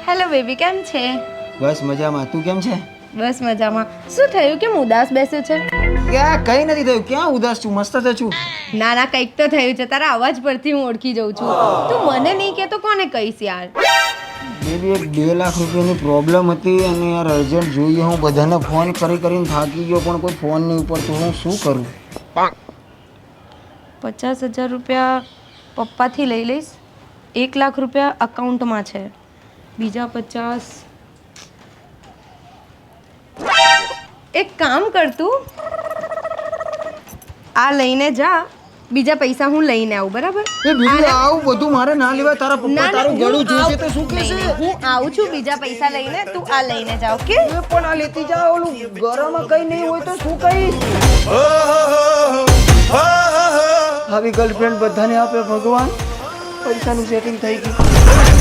Hello baby, કેમ છે? બસ મજામાં. તું કેમ છે? બસ મજામાં. શું થયું, કેમ ઉદાસ બેસ્યો છે? ક્યાં કઈ નથી થયું. ક્યાં ઉદાસ છું? મસ્ત જ છું. ના ના, કંઈક તો થયું છે. તારા અવાજ પરથી હું ઓળખી જાઉં છું. તું મને નહીં કે તો કોને કહીશ યાર? બેબી એક 2 લાખ રૂપિયાની પ્રોબ્લેમ હતી અને યાર અર્જન્ટ જોઈએ. હું બધાને ફોન કરીને થાકી ગયો પણ કોઈ ફોન નહીં ઉપડતો. હું શું કરું? 50,000 રૂપિયા પપ્પાથી લઈ લઈશ. 1 લાખ રૂપિયા અકાઉન્ટમાં છે. બીજા 50 એક કામ કર તું, આ લઈને જા. બીજા પૈસા હું લઈને આવું, બરાબર? એ બીજું આવું બધું મારે ના લેવાય. તારા પપ્પા તારું ગળું જોશે તો શું કહેશે? હું આવું છું બીજા પૈસા લઈને, તું આ લઈને જા, ઓકે? એ પણ આ લેતી જા. ઓલું ગરમમાં કઈ નહીં હોય તો શું કહીશ? આવી ગર્લફ્રેન્ડ બધાને આપે ભગવાન. પૈસાનું સેટિંગ થઈ ગયું.